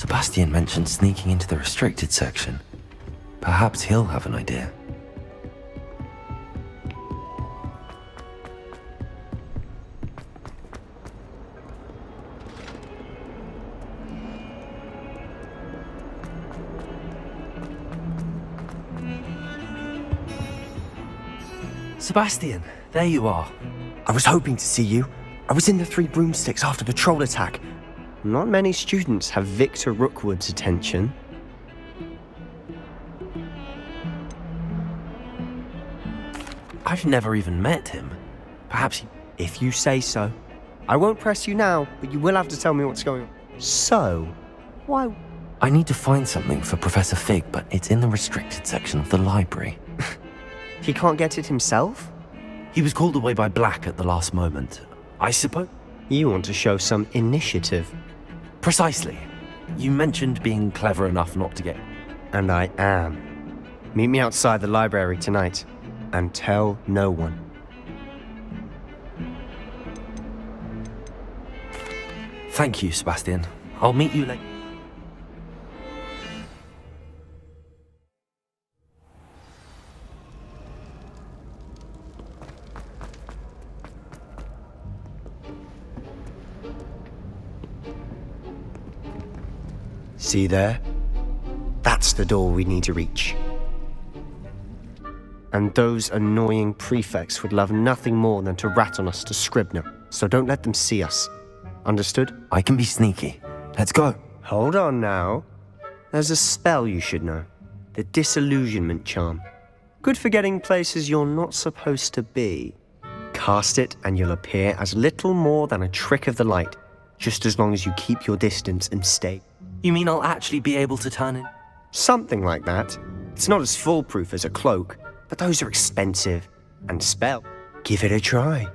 Sebastian mentioned sneaking into the restricted section. Perhaps he'll have an idea. Sebastian, there you are. I was hoping to see you. I was in the Three Broomsticks after the troll attack. Not many students have Victor Rookwood's attention. I've never even met him. Perhaps he... If you say so. I won't press you now, but you will have to tell me what's going on. So, why... I need to find something for Professor Fig, but it's in the restricted section of the library. He can't get it himself? He was called away by Black at the last moment. I suppose... You want to show some initiative. Precisely. You mentioned being clever enough not to get... And I am. Meet me outside the library tonight, and tell no one. Thank you, Sebastian. I'll meet you later. See there? That's the door we need to reach. And those annoying prefects would love nothing more than to rat on us to Scribner, so don't let them see us. Understood? I can be sneaky. Let's go. Hold on now. There's a spell you should know. The Disillusionment Charm. Good for getting places you're not supposed to be. Cast it and you'll appear as little more than a trick of the light, just as long as you keep your distance and stay. You mean I'll actually be able to turn in? Something like that. It's not as foolproof as a cloak, but those are expensive. And spell. Give it a try.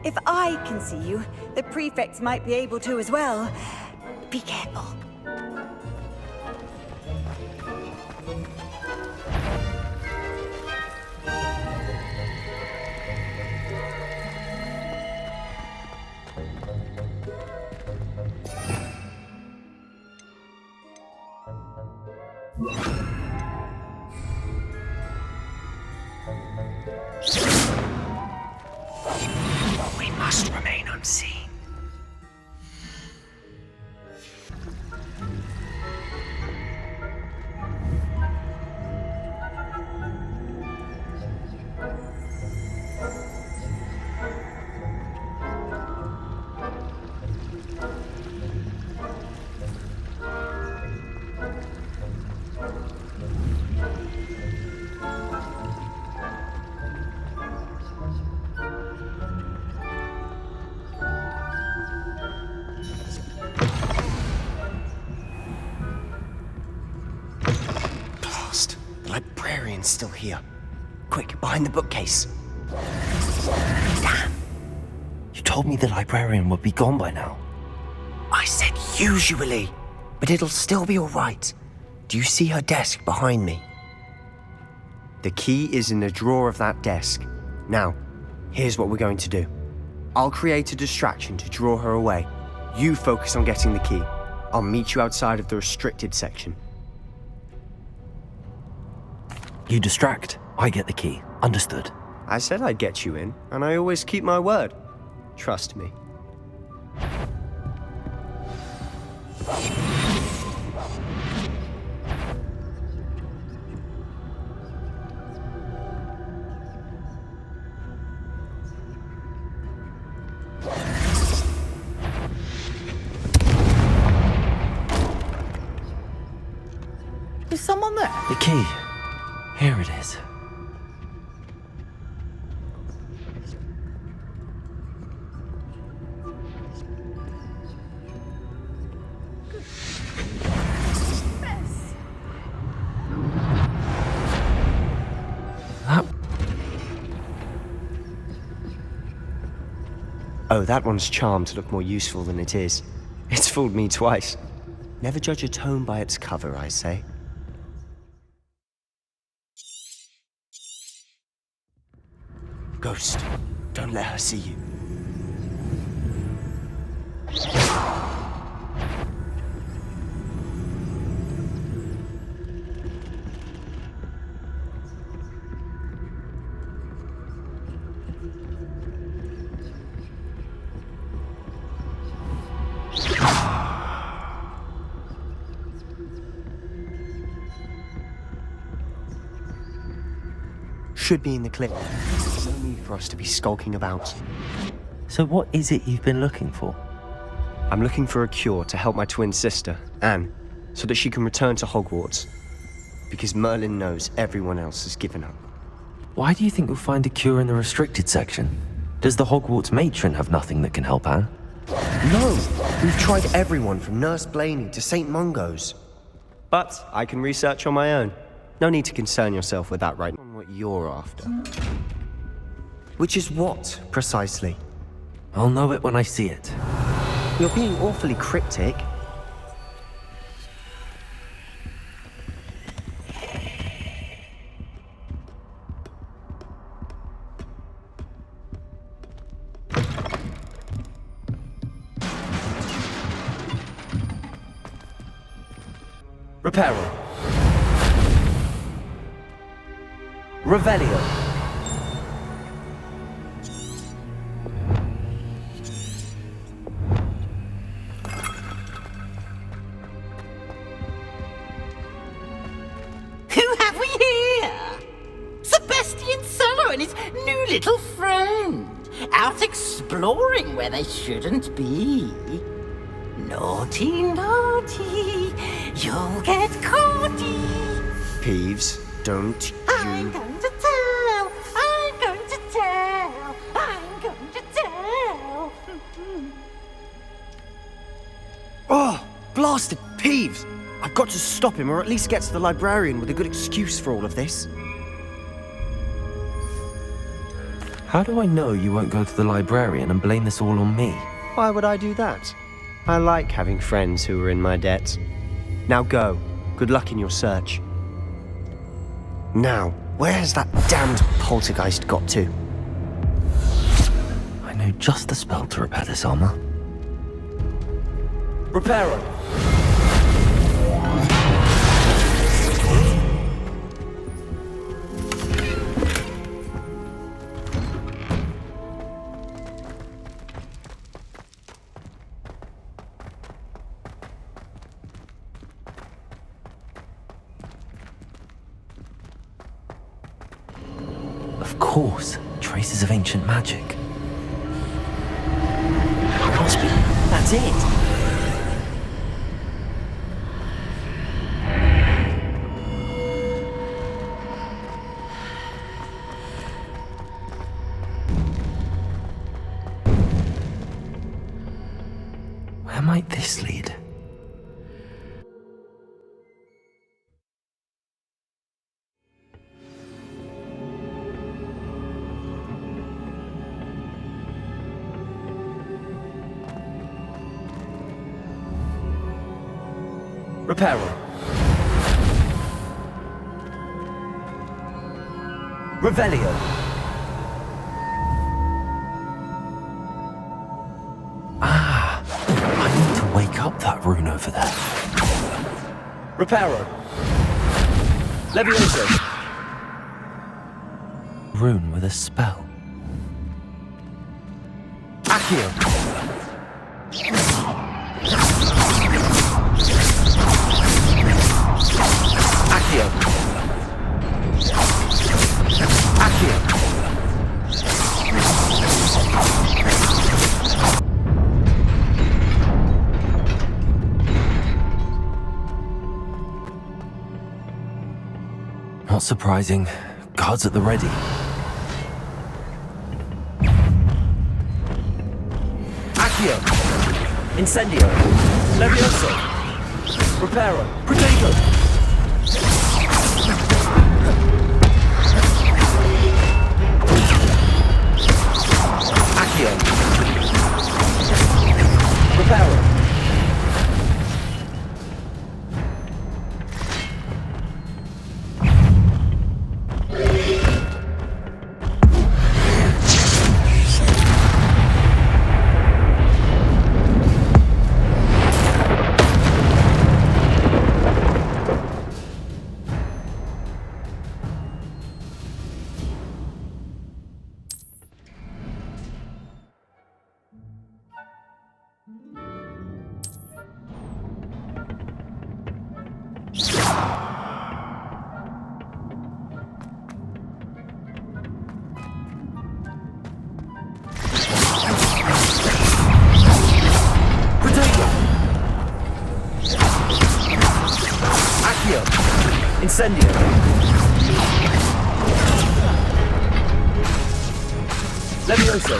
If I can see you, the prefects might be able to as well. Be careful. We must remain unseen. The librarian's still here. Quick, behind the bookcase. Damn. You told me the librarian would be gone by now. I said usually, but it'll still be all right. Do you see her desk behind me? The key is in the drawer of that desk. Now, here's what we're going to do. I'll create a distraction to draw her away. You focus on getting the key. I'll meet you outside of the restricted section. You distract, I get the key. Understood. I said I'd get you in, and I always keep my word. Trust me. Is someone there? The key. Here it is. Oh, that one's charmed to look more useful than it is. It's fooled me twice. Never judge a tome by its cover, I say. Ghost, don't let her see you. Should be in the clip. There's no need for us to be skulking about. So what is it you've been looking for? I'm looking for a cure to help my twin sister, Anne, so that she can return to Hogwarts. Because Merlin knows everyone else has given up. Why do you think you'll find a cure in the restricted section? Does the Hogwarts matron have nothing that can help Anne? No! We've tried everyone from Nurse Blaney to St. Mungo's. But I can research on my own. No need to concern yourself with that right now. On what you're after. Which is what, precisely? I'll know it when I see it. You're being awfully cryptic. Reparo. Revelio. Who have we here? Sebastian Solo and his new little friend. Out exploring where they shouldn't be. Naughty, naughty. You'll get caughty. Peeves, don't I'm you... going to tell. I'm going to tell. I'm going to tell. Oh, blasted Peeves! I've got to stop him, or at least get to the librarian with a good excuse for all of this. How do I know you won't go to the librarian and blame this all on me? Why would I do that? I like having friends who are in my debt. Now go. Good luck in your search. Now, where has that damned poltergeist got to? I know just the spell to repair this armor. Reparo. Of course, traces of ancient magic. Must be. That's it. Where might this lead? Reparo. Revelio. over there. Reparo. Levioso. Rune with a spell. Accio. Accio. Accio. Not surprising. Guards at the ready. Accio. Incendio. Levioso. Reparo. Protego. Accio. Reparo. Incendio. Levioso.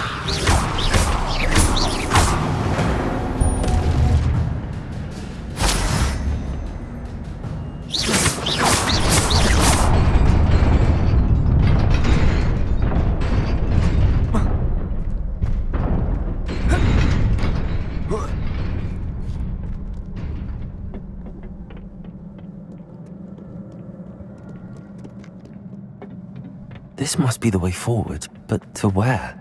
This must be the way forward, but to where?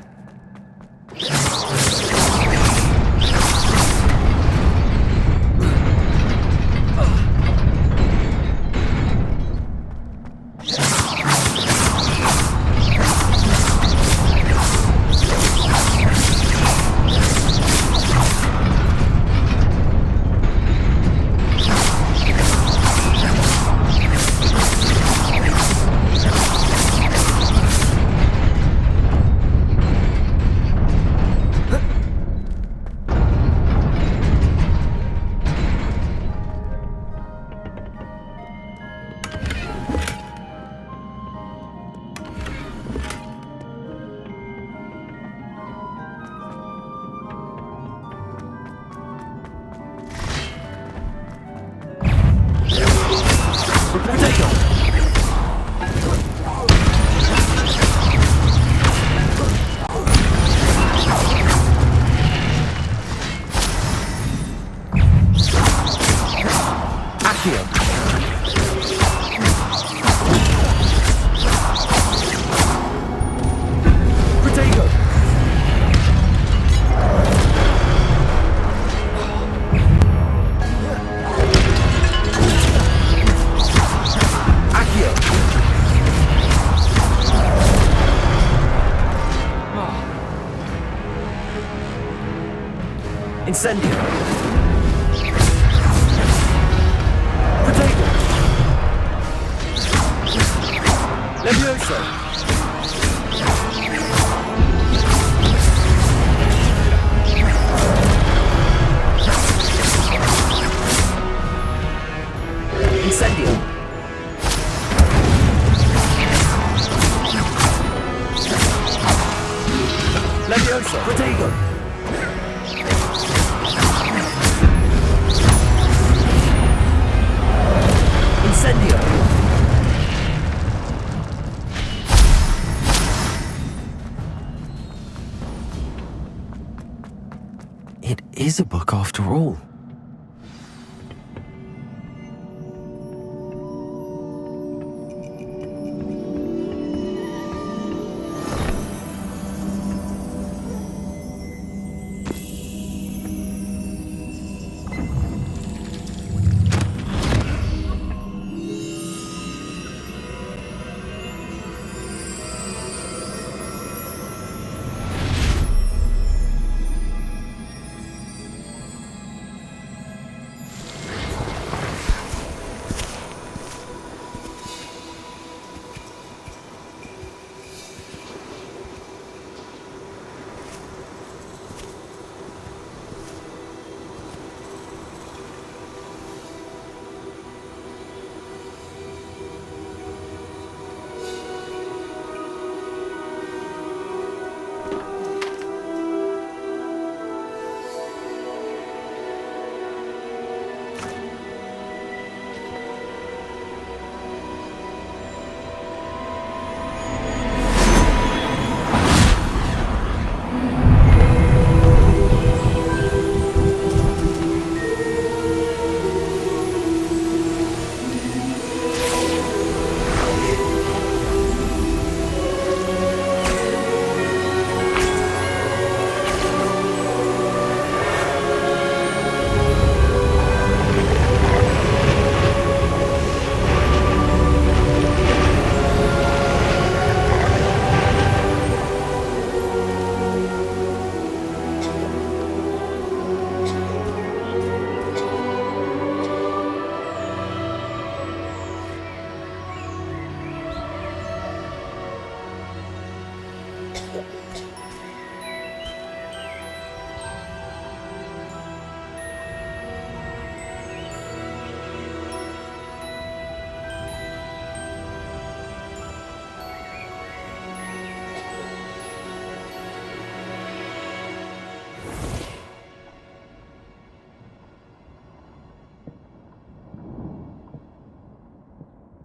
Incendio. Protego. Levioso. Incendio. Levioso. Protego. Incendio. It is a book after all.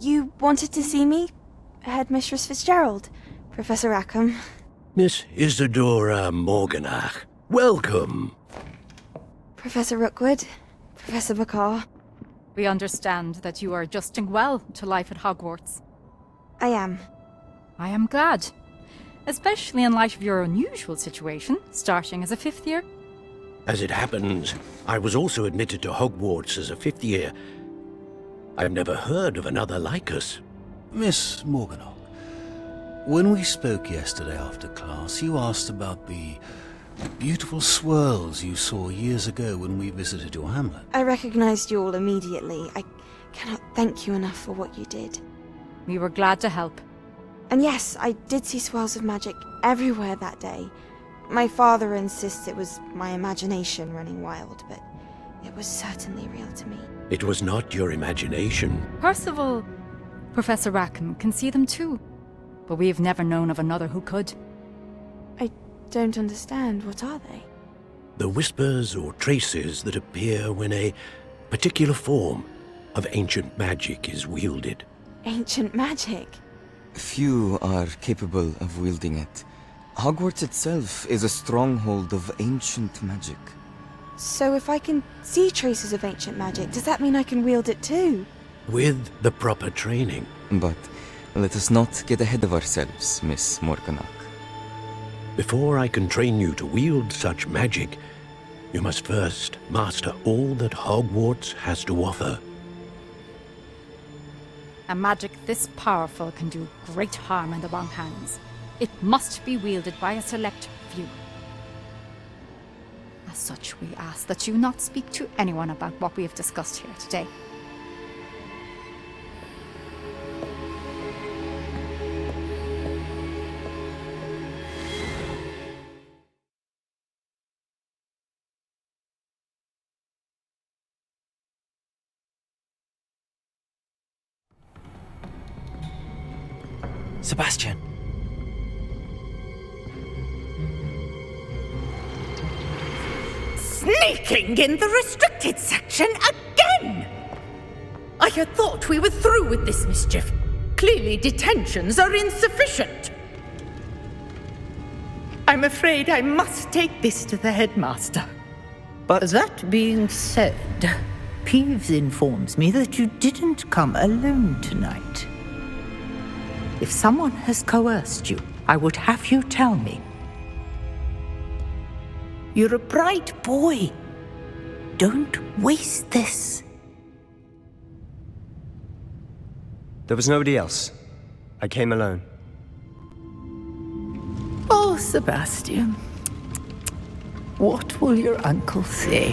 You wanted to see me? Headmistress Fitzgerald, Professor Rackham. Miss Isadora Morganach, welcome. Professor Rookwood, Professor Bakar. We understand that you are adjusting well to life at Hogwarts. I am. I am glad. Especially in light of your unusual situation, starting as a 5th year. As it happens, I was also admitted to Hogwarts as a 5th year. I've never heard of another like us. Miss Morganach, when we spoke yesterday after class, you asked about the beautiful swirls you saw years ago when we visited your hamlet. I recognized you all immediately. I cannot thank you enough for what you did. We were glad to help. And yes, I did see swirls of magic everywhere that day. My father insists it was my imagination running wild, but it was certainly real to me. It was not your imagination. Percival, Professor Rackham can see them too. But we've never known of another who could. I don't understand. What are they? The whispers or traces that appear when a particular form of ancient magic is wielded. Ancient magic? Few are capable of wielding it. Hogwarts itself is a stronghold of ancient magic. So if I can see traces of ancient magic, does that mean I can wield it too? With the proper training. But let us not get ahead of ourselves, Miss Morganach. Before I can train you to wield such magic, you must first master all that Hogwarts has to offer. A magic this powerful can do great harm in the wrong hands. It must be wielded by a select few. As such, we ask that you not speak to anyone about what we have discussed here today. Sebastian. Sneaking in the restricted section again! I had thought we were through with this mischief. Clearly detentions are insufficient. I'm afraid I must take this to the headmaster. But That being said, Peeves informs me that you didn't come alone tonight. If someone has coerced you, I would have you tell me. You're a bright boy. Don't waste this. there was nobody else. I came alone. Oh, Sebastian. What will your uncle say?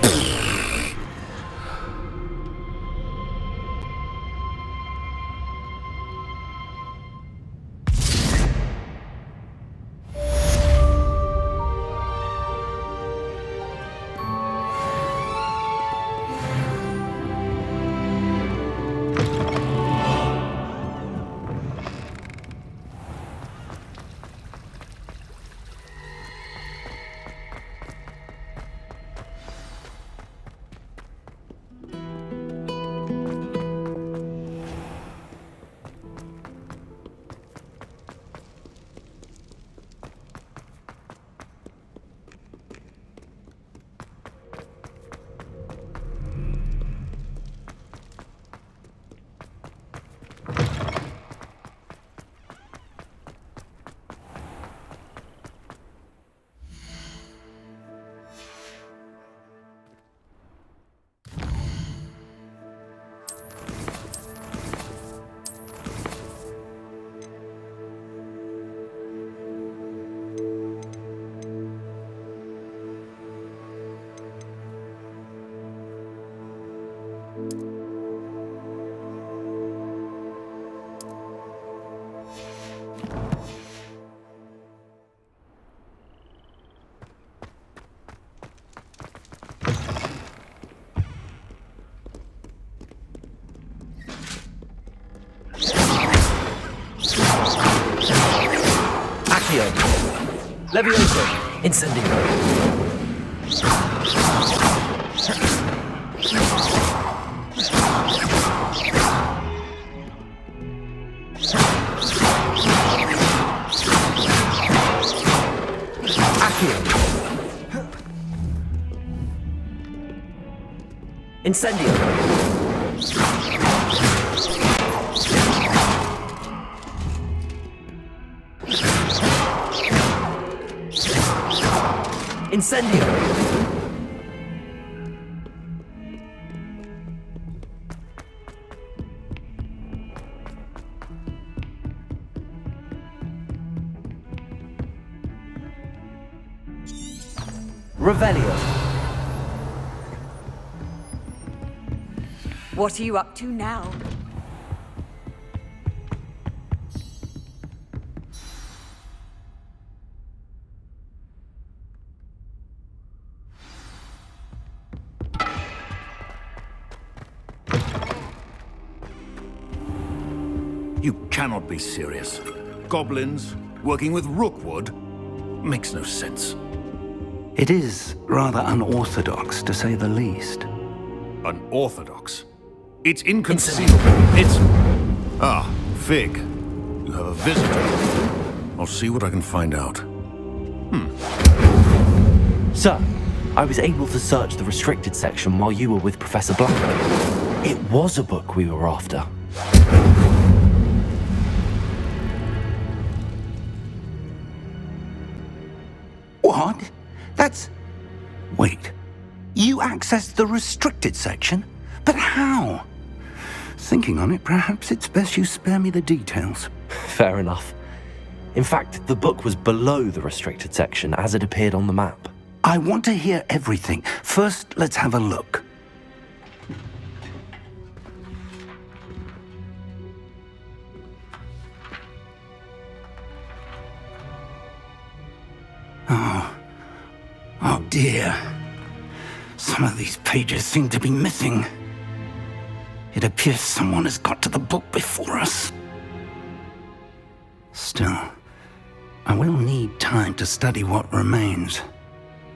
Levioso. Incendio. Incendio. Incendio. Revelio. What are you up to now? You cannot be serious. Goblins working with Rookwood makes no sense. It is rather unorthodox, to say the least. Unorthodox? It's inconceivable. It's... Ah, Fig. You have a visitor. I'll see what I can find out. Sir, I was able to search the restricted section while you were with Professor Black. It was a book we were after. What? That's... Wait. You accessed the restricted section? But how? Thinking on it, perhaps it's best you spare me the details. Fair enough. In fact, the book was below the restricted section as it appeared on the map. I want to hear everything. First, let's have a look. Oh dear. Some of these pages seem to be missing. It appears someone has got to the book before us. Still, I will need time to study what remains.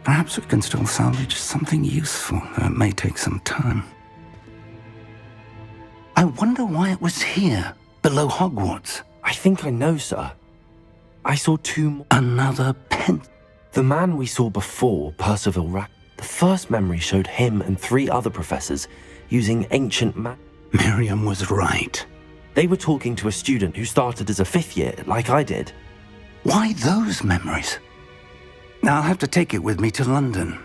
Perhaps we can still salvage something useful, though it may take some time. I wonder why it was here, below Hogwarts. I think I know, sir. I saw two more. Another pen. The man we saw before, Percival Rack, the first memory showed him and 3 other professors using ancient Miriam was right. They were talking to a student who started as a 5th year, like I did. Why those memories? Now I'll have to take it with me to London.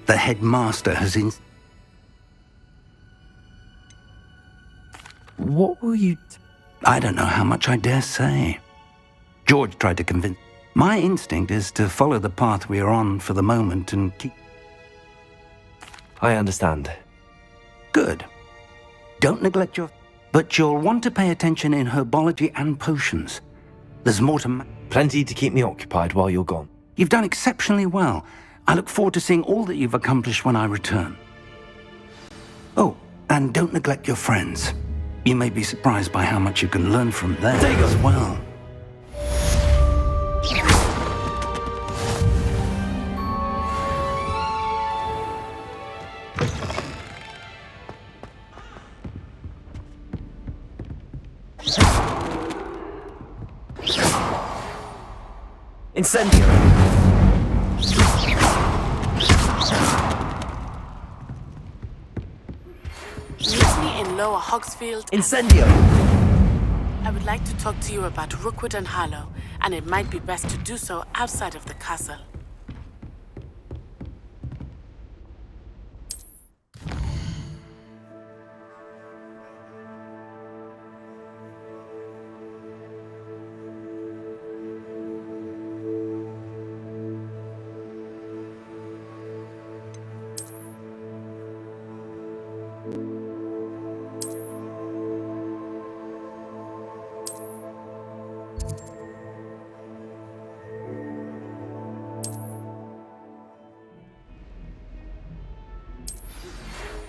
The headmaster has What will you... I don't know how much I dare say. George tried to convince... My instinct is to follow the path we are on for the moment and keep... I understand. Good. Don't neglect your... But you'll want to pay attention in herbology and potions. There's more to... Plenty to keep me occupied while you're gone. You've done exceptionally well. I look forward to seeing all that you've accomplished when I return. Oh, and don't neglect your friends. You may be surprised by how much you can learn from them as well. Incendio. Meet me in Lower Hogsfield. Incendio. I would like to talk to you about Rookwood and Harlow, and it might be best to do so outside of the castle.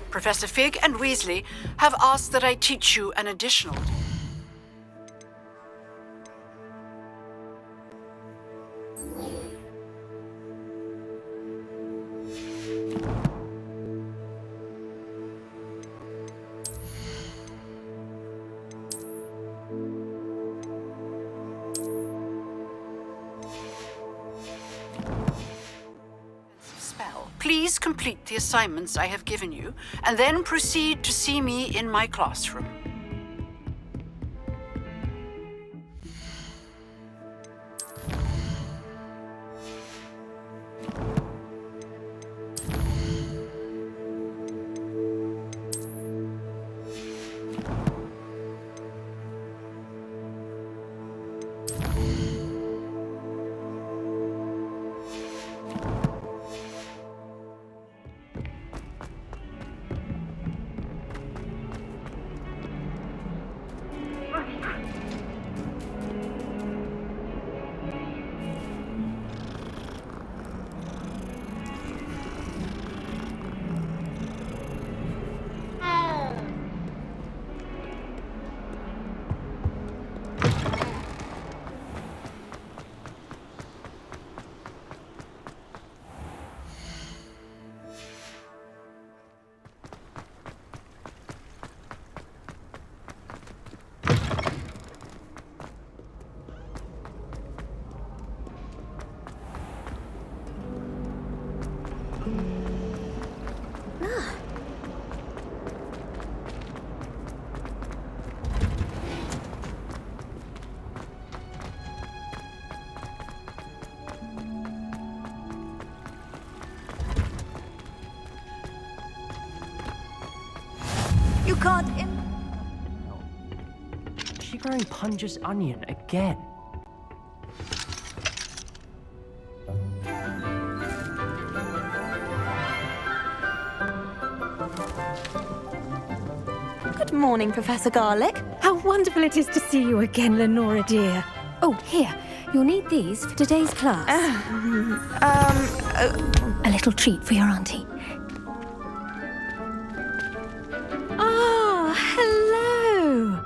Professor Fig and Weasley have asked that I teach you an additional. Please complete the assignments I have given you, and then proceed to see me in my classroom. You can't Is she growing Punja's onion again? Good morning, Professor Garlick. How wonderful it is to see you again, Lenora dear. Oh, here. You'll need these for today's class. A little treat for your auntie. Ah, hello.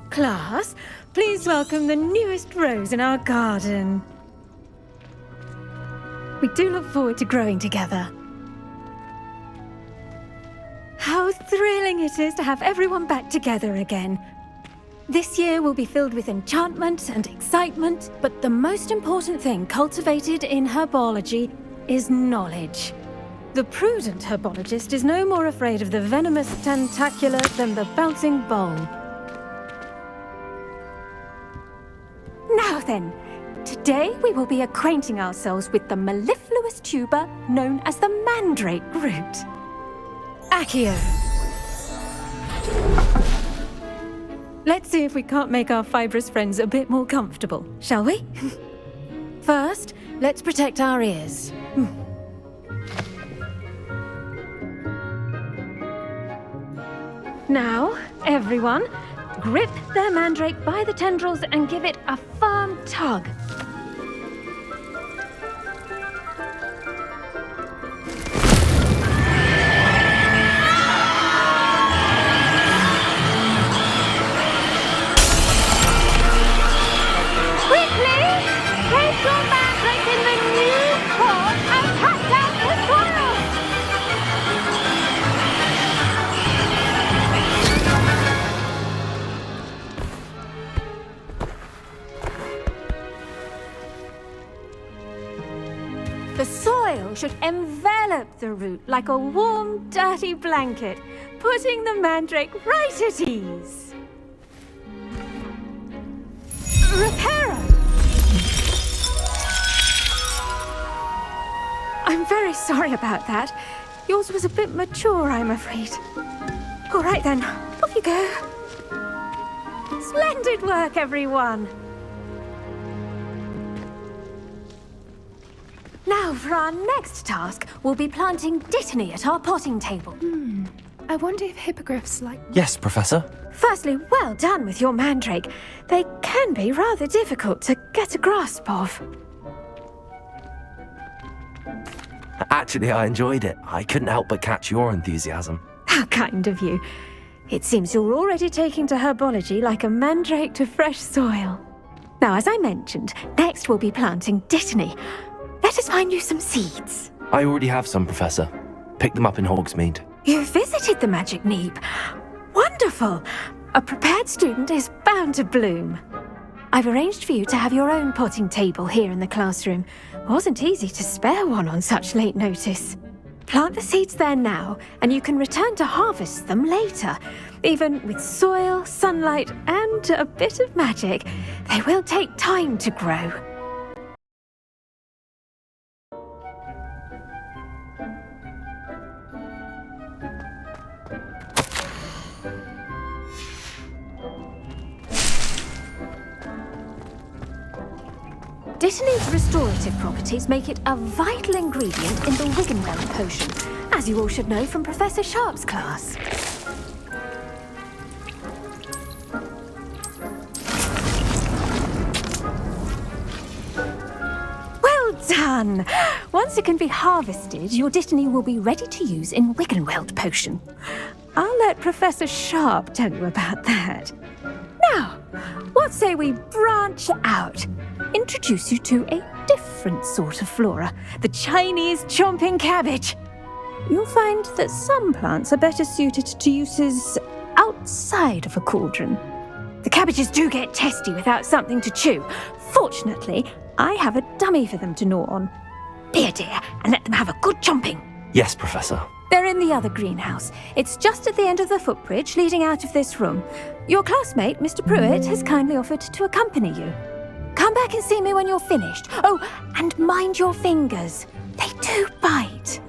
Class, please welcome the newest rose in our garden. We do look forward to growing together. How thrilling it is to have everyone back together again. This year will be filled with enchantment and excitement, but the most important thing cultivated in herbology is knowledge. The prudent herbologist is no more afraid of the venomous tentacular than the bouncing bulb. Now then, today we will be acquainting ourselves with the mellifluous tuber known as the mandrake root. Accio. Let's see if we can't make our fibrous friends a bit more comfortable, shall we? First, let's protect our ears. Now, everyone, grip their mandrake by the tendrils and give it a firm tug. The soil should envelop the root like a warm, dirty blanket, putting the mandrake right at ease. Reparo! I'm very sorry about that. Yours was a bit mature, I'm afraid. All right then, off you go. Splendid work, everyone. Now, for our next task, we'll be planting Dittany at our potting table. I wonder if hippogriffs like... Yes, Professor. Firstly, well done with your mandrake. They can be rather difficult to get a grasp of. Actually, I enjoyed it. I couldn't help but catch your enthusiasm. How kind of you. It seems you're already taking to herbology like a mandrake to fresh soil. Now, as I mentioned, next we'll be planting Dittany. Let us find you some seeds. I already have some, Professor. Picked them up in Hogsmeade. You visited the Magic Neep. Wonderful! A prepared student is bound to bloom. I've arranged for you to have your own potting table here in the classroom. Wasn't easy to spare one on such late notice. Plant the seeds there now, and you can return to harvest them later. Even with soil, sunlight, and a bit of magic, they will take time to grow. Dittany's restorative properties make it a vital ingredient in the Wiggenweld potion, as you all should know from Professor Sharp's class. Well done! Once it can be harvested, your Dittany will be ready to use in Wiggenweld potion. I'll let Professor Sharp tell you about that. Now, what say we branch out? Introduce you to a different sort of flora, the Chinese chomping cabbage. You'll find that some plants are better suited to uses outside of a cauldron. The cabbages do get testy without something to chew. Fortunately, I have a dummy for them to gnaw on. Be a dear and let them have a good chomping. Yes, Professor. They're in the other greenhouse. It's just at the end of the footbridge leading out of this room. Your classmate, Mr. Pruitt, has kindly offered to accompany you. Come back and see me when you're finished. Oh, and mind your fingers. They do bite.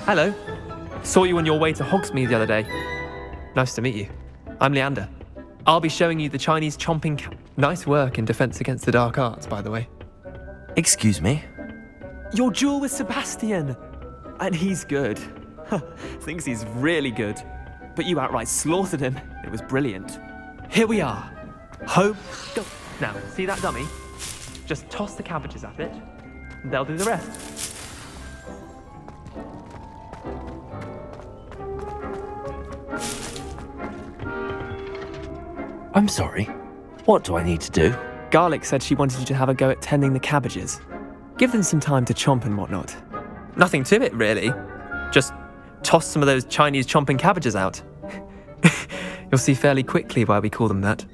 Hello. Saw you on your way to Hogsmeade the other day. Nice to meet you. I'm Leander. I'll be showing you the Chinese chomping Nice work in Defense Against the Dark Arts, by the way. Excuse me? Your duel with Sebastian! And he's good. Thinks he's really good. But you outright slaughtered him. It was brilliant. Here we are. Hope. Go. Now, see that dummy? Just toss the cabbages at it, and they'll do the rest. I'm sorry. What do I need to do? Garlick said she wanted you to have a go at tending the cabbages. Give them some time to chomp and whatnot. Nothing to it, really. Just toss some of those Chinese chomping cabbages out. You'll see fairly quickly why we call them that.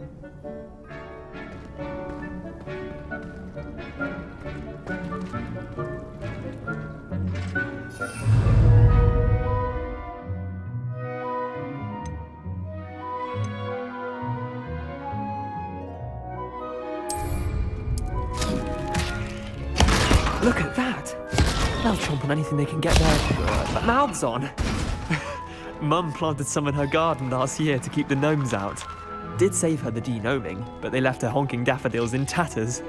Look at that! They'll chomp on anything they can get their mouths on. Mum planted some in her garden last year to keep the gnomes out. Did save her the de-gnoming, but they left her honking daffodils in tatters.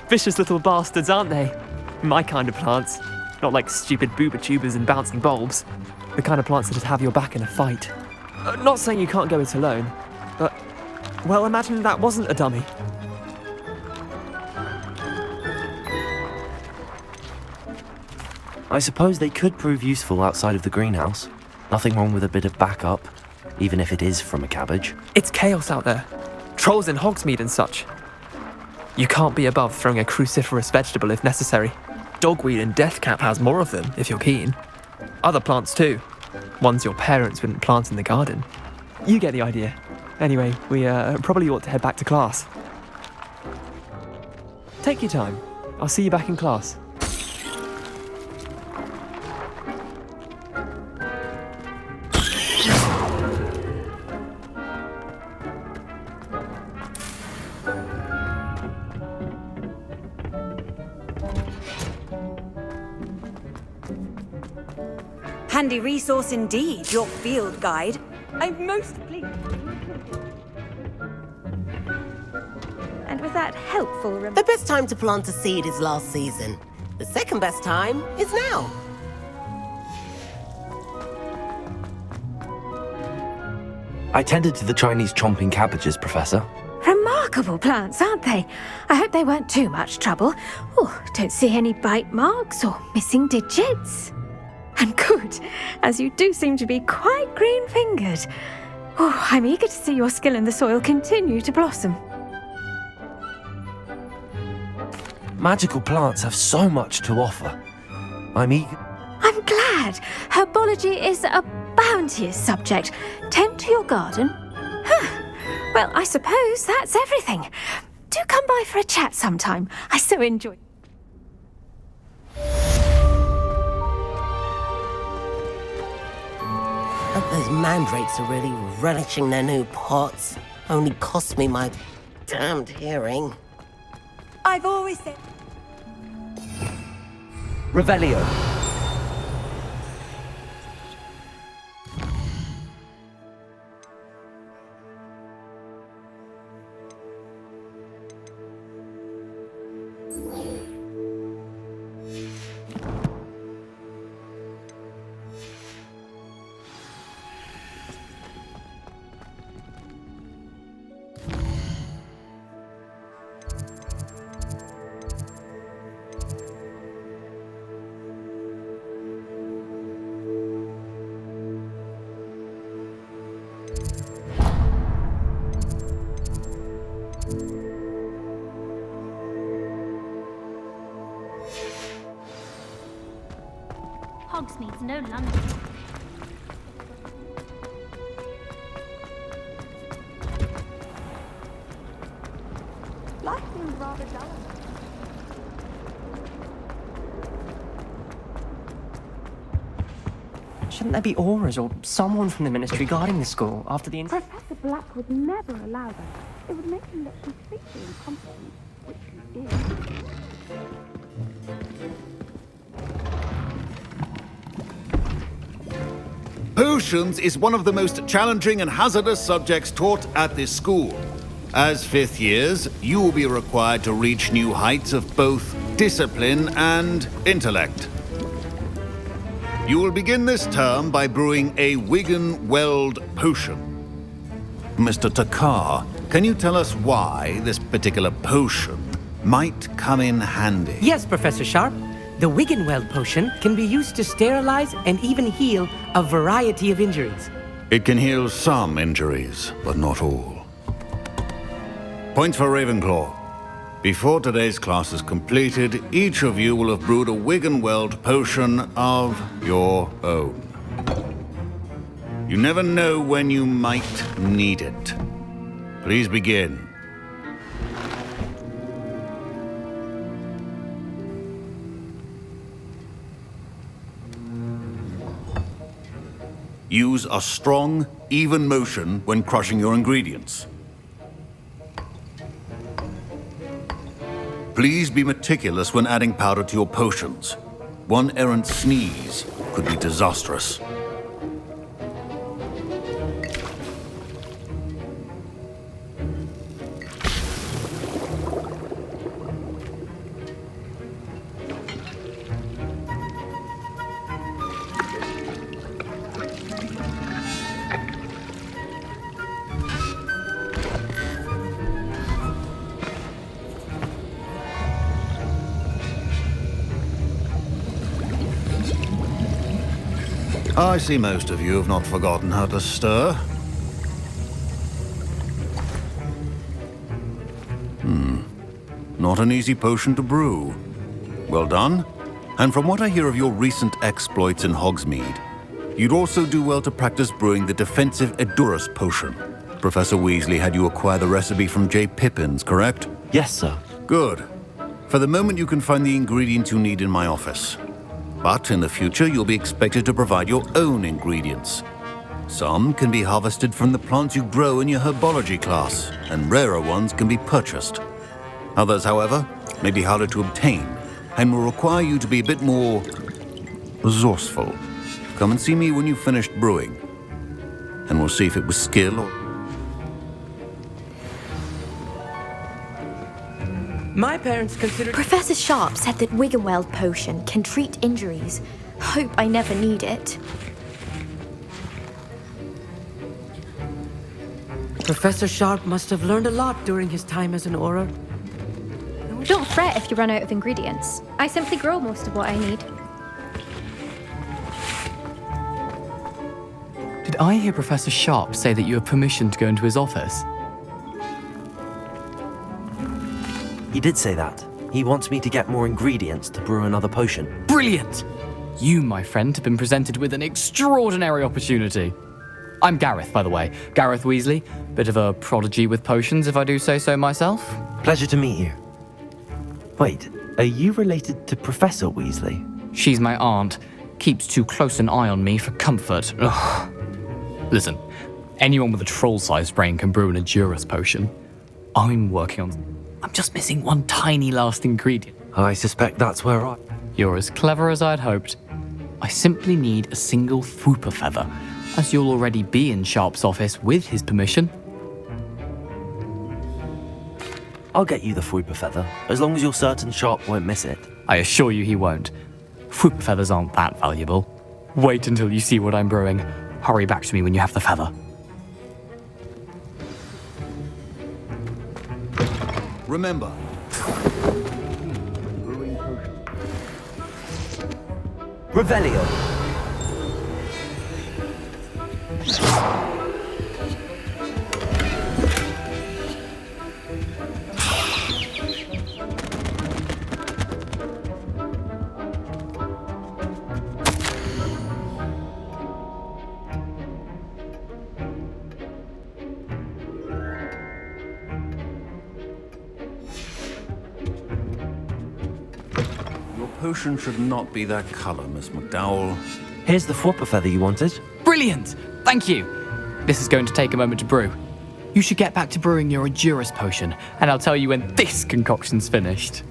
Vicious little bastards, aren't they? My kind of plants. Not like stupid booba tubers and bouncing bulbs. The kind of plants that'd have your back in a fight. Not saying you can't go it alone, but, well, imagine that wasn't a dummy. I suppose they could prove useful outside of the greenhouse. Nothing wrong with a bit of backup, even if it is from a cabbage. It's chaos out there. Trolls in Hogsmeade and such. You can't be above throwing a cruciferous vegetable if necessary. Dogweed and deathcap has more of them, if you're keen. Other plants too. Ones your parents wouldn't plant in the garden. You get the idea. Anyway, we probably ought to head back to class. Take your time. I'll see you back in class. Handy resource indeed, your field guide. I'm most pleased. And with that helpful The best time to plant a seed is last season. The second best time is now. I tended to the Chinese chomping cabbages, Professor. Remarkable plants, aren't they? I hope they weren't too much trouble. Oh, don't see any bite marks or missing digits. And good, as you do seem to be quite green-fingered. Oh, I'm eager to see your skill in the soil continue to blossom. Magical plants have so much to offer. I'm eager. I'm glad. Herbology is a bounteous subject. Tend to your garden. Huh. Well, I suppose that's everything. Do come by for a chat sometime. I so enjoy. Hope those mandrakes are really relishing their new pots. Only cost me my damned hearing. I've always said... Revelio. Hogsmeade's no London. Life seems rather dull. Shouldn't there be auras or someone from the ministry guarding the school after the incident? Professor Black would never allow that. It would make him look completely incompetent, which he is. Potions is one of the most challenging and hazardous subjects taught at this school. As fifth years, you will be required to reach new heights of both discipline and intellect. You will begin this term by brewing a Wiggenweld potion. Mr. Takar, can you tell us why this particular potion might come in handy? Yes, Professor Sharp. The Wiggenweld potion can be used to sterilize and even heal a variety of injuries. It can heal some injuries, but not all. Point for Ravenclaw. Before today's class is completed, each of you will have brewed a Wiggenweld potion of your own. You never know when you might need it. Please begin. Use a strong, even motion when crushing your ingredients. Please be meticulous when adding powder to your potions. One errant sneeze could be disastrous. I see most of you have not forgotten how to stir. Not an easy potion to brew. Well done. And from what I hear of your recent exploits in Hogsmeade, you'd also do well to practice brewing the defensive Edurus potion. Professor Weasley had you acquire the recipe from J. Pippins, correct? Yes, sir. Good. For the moment, you can find the ingredients you need in my office. But in the future, you'll be expected to provide your own ingredients. Some can be harvested from the plants you grow in your herbology class, and rarer ones can be purchased. Others, however, may be harder to obtain, and will require you to be a bit more resourceful. Come and see me when you've finished brewing, and we'll see if it was skill or... My parents considered... Professor Sharp said that Wiggenweld potion can treat injuries. Hope I never need it. Professor Sharp must have learned a lot during his time as an Auror. Don't fret if you run out of ingredients. I simply grow most of what I need. Did I hear Professor Sharp say that you have permission to go into his office? He did say that. He wants me to get more ingredients to brew another potion. Brilliant! You, my friend, have been presented with an extraordinary opportunity. I'm Gareth, by the way. Gareth Weasley. Bit of a prodigy with potions, if I do say so myself. Pleasure to meet you. Wait, are you related to Professor Weasley? She's my aunt. Keeps too close an eye on me for comfort. Ugh. Listen, anyone with a troll-sized brain can brew an Edurus potion. I'm working on... I'm just missing one tiny last ingredient. I suspect that's where I... You're as clever as I'd hoped. I simply need a single Fwooper feather, as you'll already be in Sharp's office with his permission. I'll get you the Fwooper feather, as long as you're certain Sharp won't miss it. I assure you he won't. Fwooper feathers aren't that valuable. Wait until you see what I'm brewing. Hurry back to me when you have the feather. Remember. Revelio. Potion should not be that color, Miss McDowell. Here's the Fwooper feather you wanted. Brilliant! Thank you! This is going to take a moment to brew. You should get back to brewing your Edurus potion, and I'll tell you when this concoction's finished.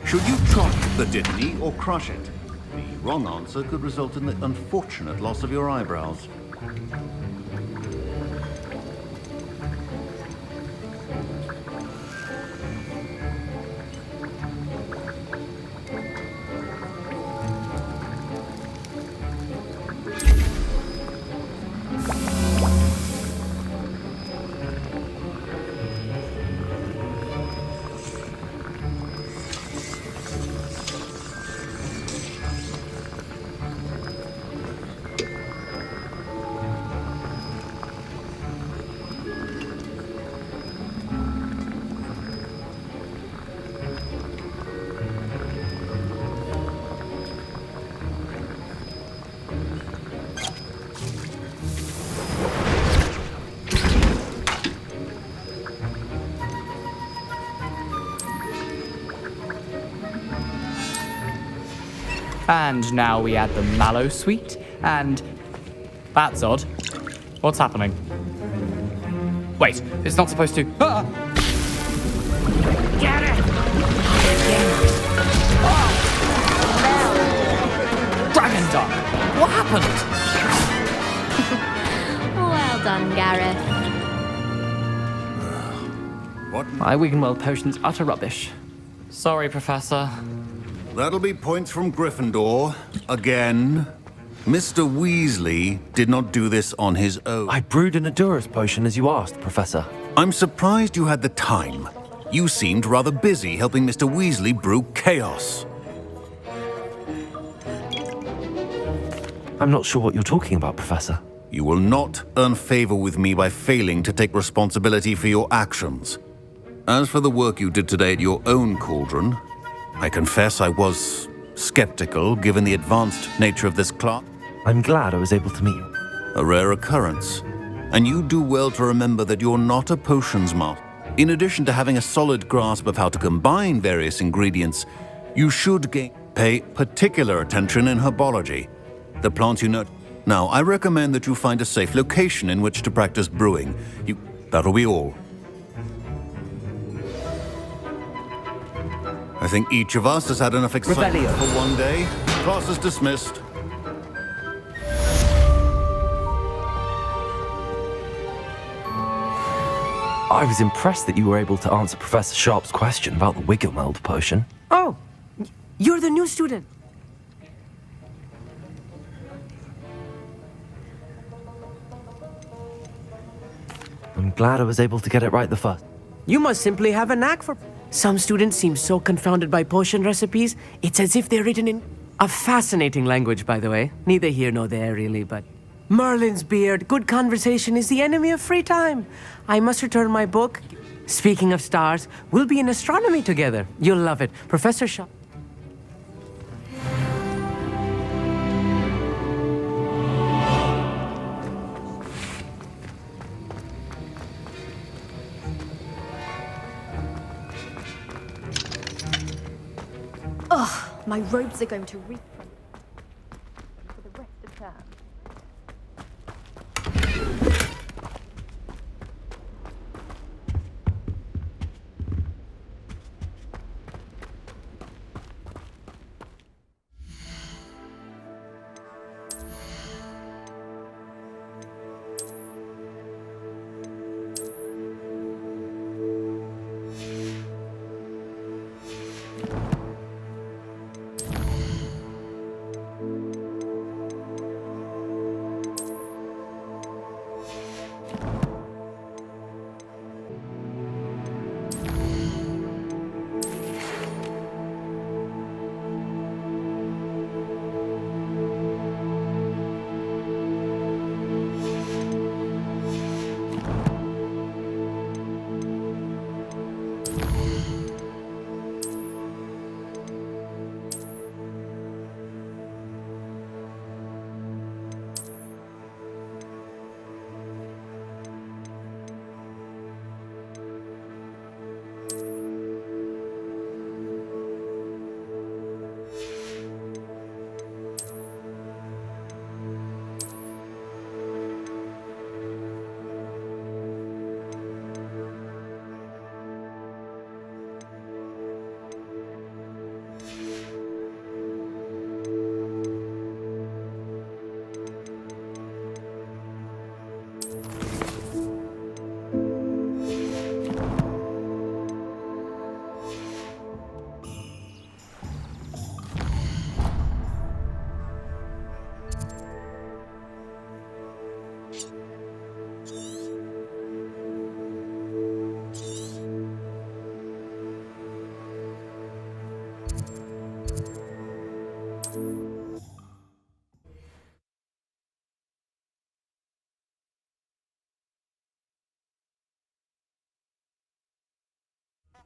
Should you chop the Dittany or crush it? The wrong answer could result in the unfortunate loss of your eyebrows. And now we add the mallow sweet, and... That's odd. What's happening? Wait, it's not supposed to... Ah! Get it! Dragon Duck! What happened? Well done, Gareth. My Wiggenweld potion's utter rubbish. Sorry, Professor. That'll be points from Gryffindor. Again. Mr. Weasley did not do this on his own. I brewed an Edurus potion as you asked, Professor. I'm surprised you had the time. You seemed rather busy helping Mr. Weasley brew chaos. I'm not sure what you're talking about, Professor. You will not earn favor with me by failing to take responsibility for your actions. As for the work you did today at your own cauldron, I confess I was skeptical given the advanced nature of this class. I'm glad I was able to meet you. A rare occurrence. And you do well to remember that you're not a potions master. In addition to having a solid grasp of how to combine various ingredients, you should pay particular attention in herbology. The plants you nurture. Now, I recommend that you find a safe location in which to practice brewing. That'll be all. I think each of us has had enough excitement for one day. Class is dismissed. I was impressed that you were able to answer Professor Sharp's question about the Wiggenweld potion. Oh, you're the new student. I'm glad I was able to get it right the first. You must simply have a knack for... Some students seem so confounded by potion recipes, it's as if they're written in... A fascinating language, by the way. Neither here nor there, really, but... Merlin's beard, good conversation is the enemy of free time. I must return my book. Speaking of stars, we'll be in astronomy together. You'll love it. Professor Sharp... Ugh, my robes are going to reek from for the rest of term.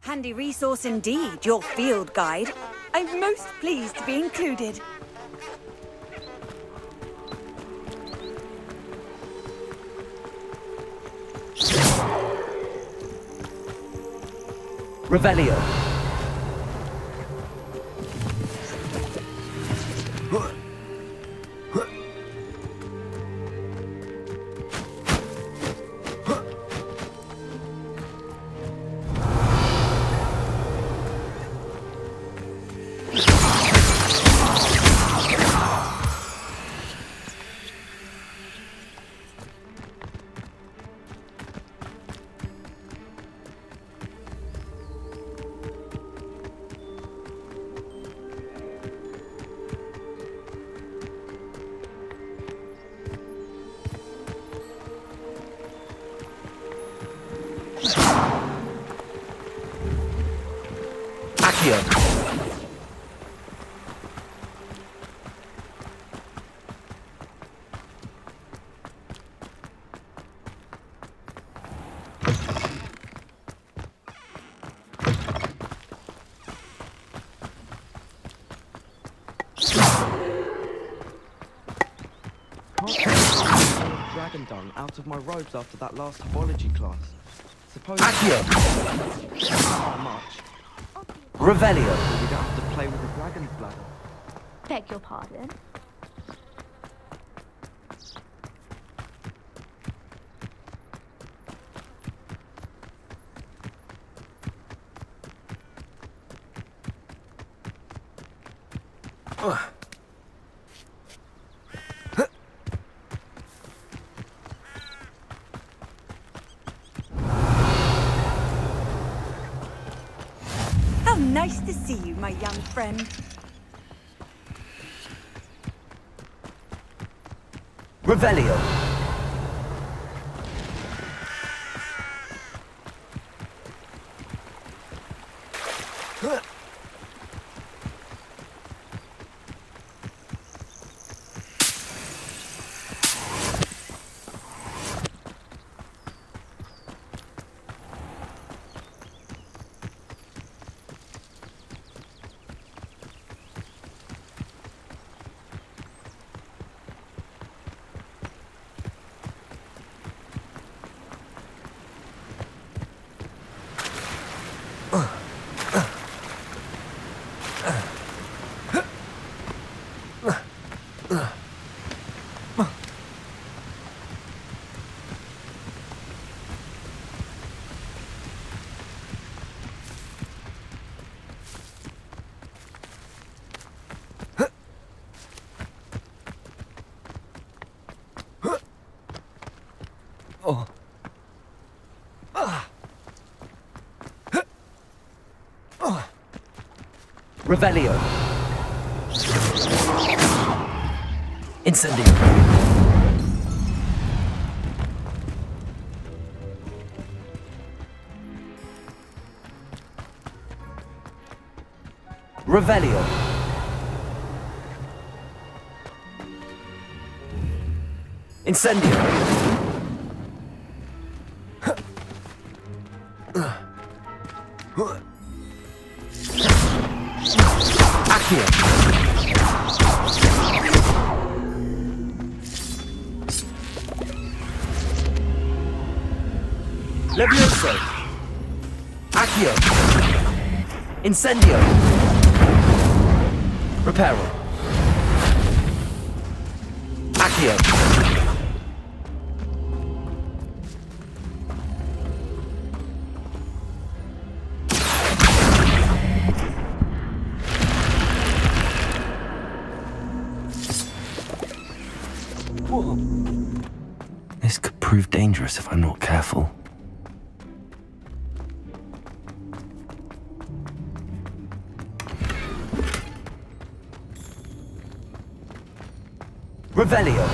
Handy resource indeed, your field guide. I'm most pleased to be included. Revelio. Dragon dung out of my robes after that last biology class. Suppose Accio. How much? Revelio. We don't have to play with the dragon's bladder. Beg your pardon? How nice to see you, my young friend. Revelio. Revelio. Incendio. Revelio. Incendio. Accio. Levioso. Accio. Incendio. Reparo. Accio. Whoa. This could prove dangerous if I'm not careful. Revelio.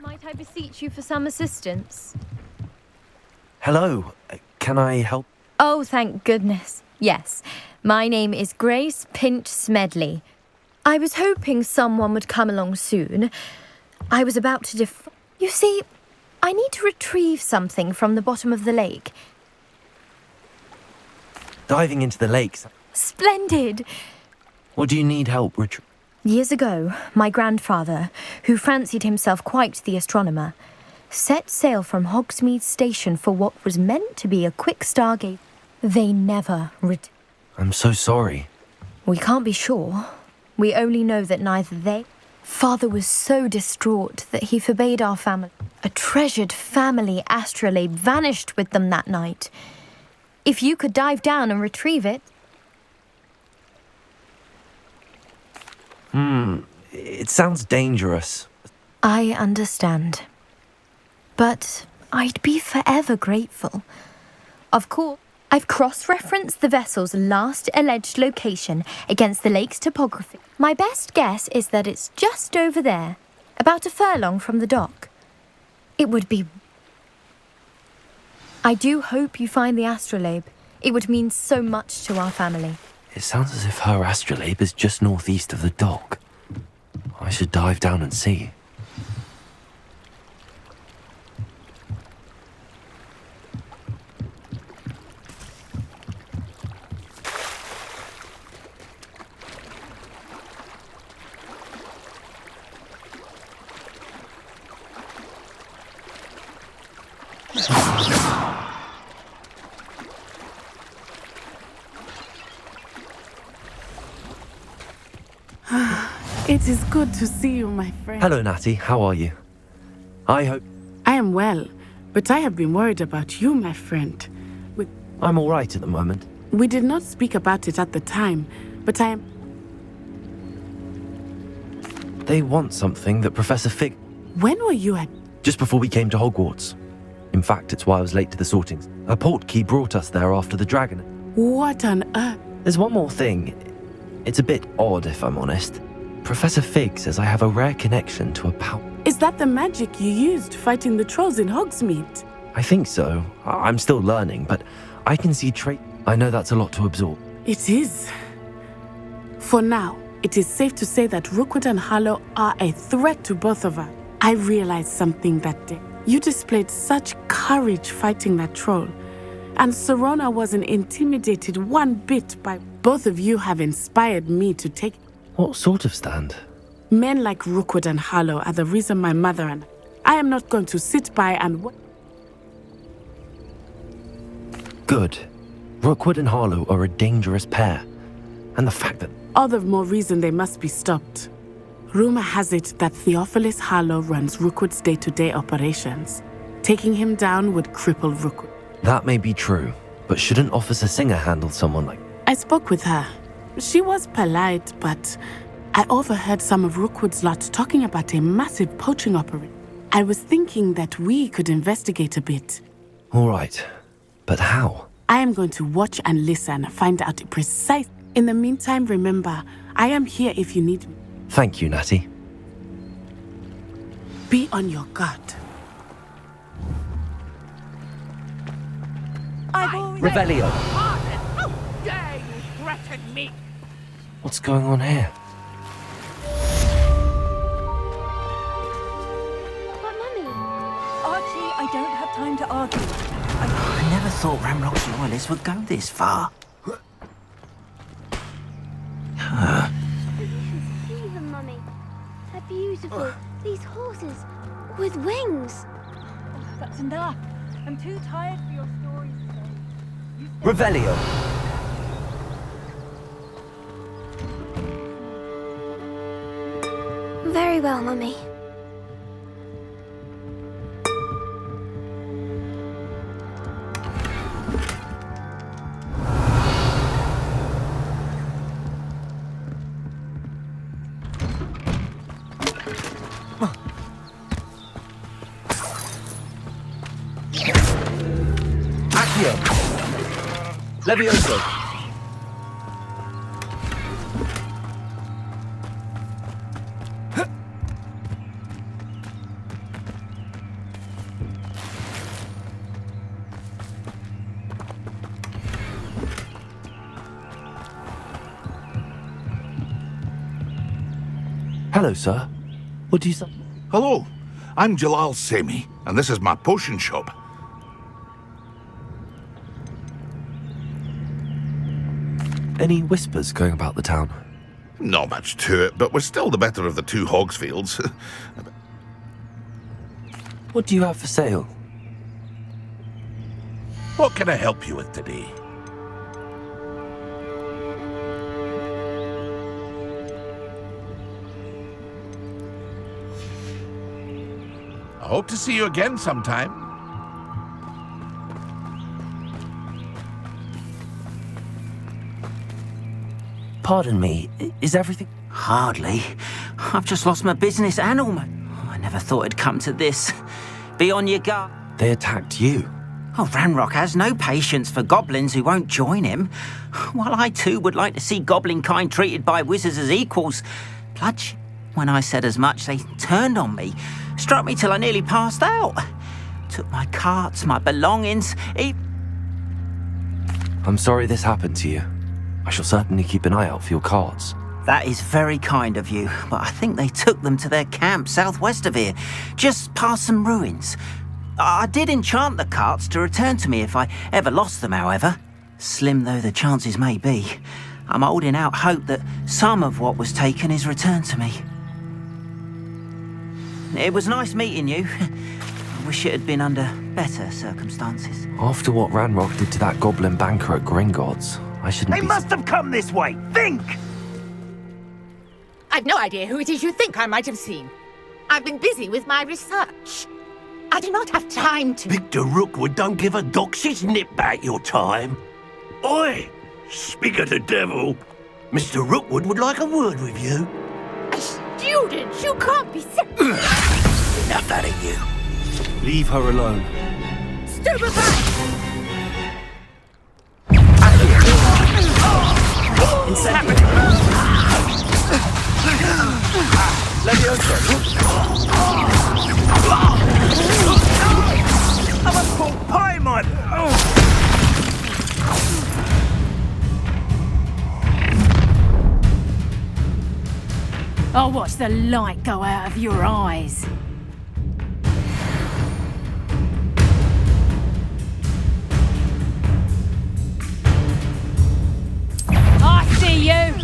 Might I beseech you for some assistance? Hello. Can I help? Oh, thank goodness. Yes. My name is Grace Pinch Smedley. I was hoping someone would come along soon. I was about to You see, I need to retrieve something from the bottom of the lake. Diving into the lakes. Splendid! What do you need help retrieving? Years ago, my grandfather, who fancied himself quite the astronomer, set sail from Hogsmeade Station for what was meant to be a quick stargate. They never I'm so sorry. We can't be sure. We only know that neither they... Father was so distraught that he forbade our family. A treasured family astrolabe vanished with them that night. If you could dive down and retrieve it... It sounds dangerous. I understand. But I'd be forever grateful. Of course, I've cross-referenced the vessel's last alleged location against the lake's topography. My best guess is that it's just over there, about a furlong from the dock. It would be... I do hope you find the astrolabe. It would mean so much to our family. It sounds as if her astrolabe is just northeast of the dock. I should dive down and see. It is good to see you, my friend. Hello, Natty. How are you? I hope... I am well, but I have been worried about you, my friend. I'm all right at the moment. We did not speak about it at the time, but I am... They want something that Professor Fig... When were you at... Just before we came to Hogwarts. In fact, it's why I was late to the sortings. A portkey brought us there after the dragon. What on earth? There's one more thing. It's a bit odd, if I'm honest. Professor Fig says I have a rare connection to a power... Is that the magic you used fighting the trolls in Hogsmeade? I think so. I'm still learning, but I can see I know that's a lot to absorb. It is. For now, it is safe to say that Rookwood and Harlow are a threat to both of us. I realized something that day. You displayed such courage fighting that troll, and Serona wasn't intimidated one bit by... Both of you have inspired me to take... What sort of stand? Men like Rookwood and Harlow are the reason my mother and I am not going to sit by and Good. Rookwood and Harlow are a dangerous pair. And the fact that... all the more reason they must be stopped. Rumor has it that Theophilus Harlow runs Rookwood's day-to-day operations. Taking him down would cripple Rookwood. That may be true, but shouldn't Officer Singer handle someone like... I spoke with her. She was polite, but I overheard some of Rookwood's lot talking about a massive poaching operation. I was thinking that we could investigate a bit. All right, but how? I am going to watch and listen, find out precise. In the meantime, remember, I am here if you need me. Thank you, Natty. Be on your guard. Revelio. How dare you threaten me? What's going on here? But Mummy... Archie, I don't have time to argue. I never thought Ramrock's loyalists would go this far. You should see them, Mummy. They're beautiful. These horses with wings. That's enough. I'm too tired for your stories today. Revelio. Very well, Mummy. Levioso. Hello, sir. What do you say? Hello, I'm Jalal Semi, and this is my potion shop. Any whispers going about the town? Not much to it, but we're still the better of the two Hogsfields. What do you have for sale? What can I help you with today? I hope to see you again sometime. Pardon me, is everything... Hardly. I've just lost my business and all my... I never thought it'd come to this. Be on your guard. They attacked you? Oh, Ranrock has no patience for goblins who won't join him. While I too would like to see goblin kind treated by wizards as equals, Pludge, when I said as much, they turned on me, struck me till I nearly passed out. Took my carts, my belongings, I'm sorry this happened to you. I shall certainly keep an eye out for your carts. That is very kind of you, but I think they took them to their camp southwest of here, just past some ruins. I did enchant the carts to return to me if I ever lost them, however. Slim though the chances may be, I'm holding out hope that some of what was taken is returned to me. It was nice meeting you. I wish it had been under better circumstances. After what Ranrock did to that goblin banker at Gringotts, I shouldn't They be... must have come this way! Think! I've no idea who it is you think I might have seen. I've been busy with my research. I do not have time to... Victor Rookwood don't give a doxy's nip back your time. Oi! Speak of the devil. Mr. Rookwood would like a word with you. A student? You can't be sick. Enough out of you. Leave her alone. Stupefy! I'm a pork pie, man! I'll watch the light go out of your eyes. I see you!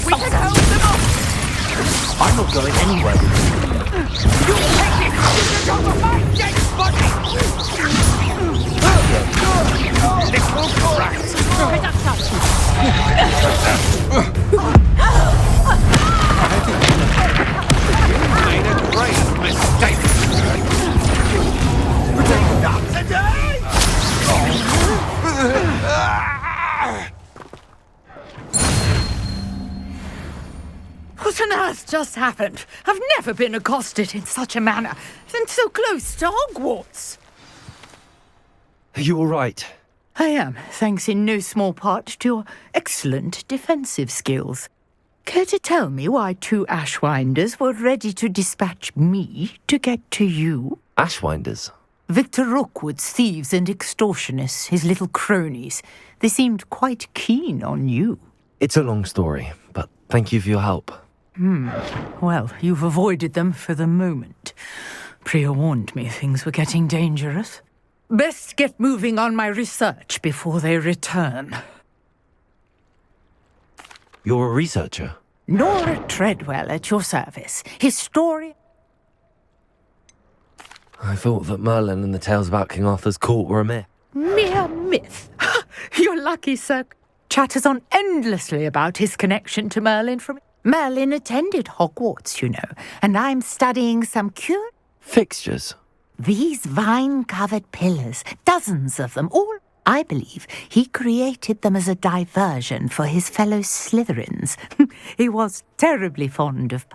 We can hold them off! going anywhere with You take this student over my dead body! Little brat! Head outside! You made a great mistake! Not today! What on earth just happened? I've never been accosted in such a manner, and so close to Hogwarts. Are you all right? I am, thanks in no small part to your excellent defensive skills. Care to tell me why 2 Ashwinders were ready to dispatch me to get to you? Ashwinders? Victor Rookwood's thieves and extortionists, his little cronies. They seemed quite keen on you. It's a long story, but thank you for your help. Well, you've avoided them for the moment. Priya warned me things were getting dangerous. Best get moving on my research before they return. You're a researcher? Nora Treadwell at your service. Historian. I thought that Merlin and the tales about King Arthur's court were a myth. Mere myth. You're lucky, sir. Chatters on endlessly about his connection to Merlin from... Merlin attended Hogwarts, you know, and I'm studying some Fixtures? These vine-covered pillars, dozens of them, all, I believe, he created them as a diversion for his fellow Slytherins. He was terribly fond of...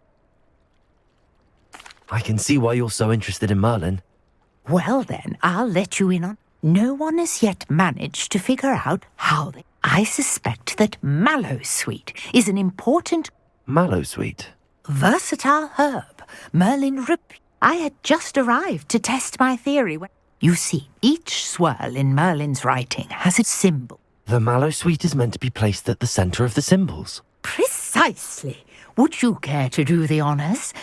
I can see why you're so interested in Merlin. Well then, I'll let you in on... No one has yet managed to figure out how they... I suspect that mallowsweet is an important... Mallowsweet? Versatile herb. Merlin I had just arrived to test my theory when... You see, each swirl in Merlin's writing has its symbol. The mallowsweet is meant to be placed at the centre of the symbols. Precisely. Would you care to do the honours?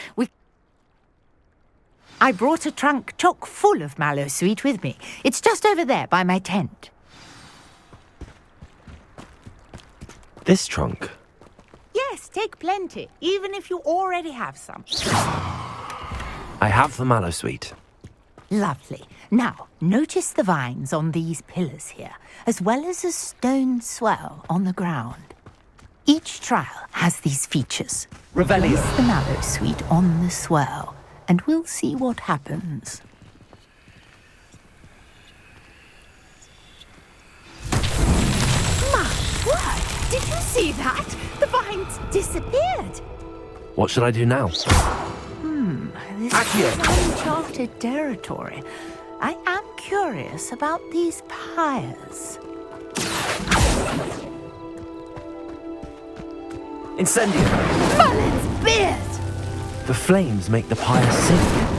I brought a trunk chock full of mallowsweet with me. It's just over there by my tent. This trunk? Yes, take plenty, even if you already have some. I have the mallowsweet. Lovely. Now, notice the vines on these pillars here, as well as a stone swell on the ground. Each trial has these features. Revelio. Place the mallowsweet on the swell, and we'll see what happens. My word! Did you see that? The vines disappeared. What should I do now? This is uncharted territory. I am curious about these pyres. Incendio! Merlin's beard! The flames make the pyre sink.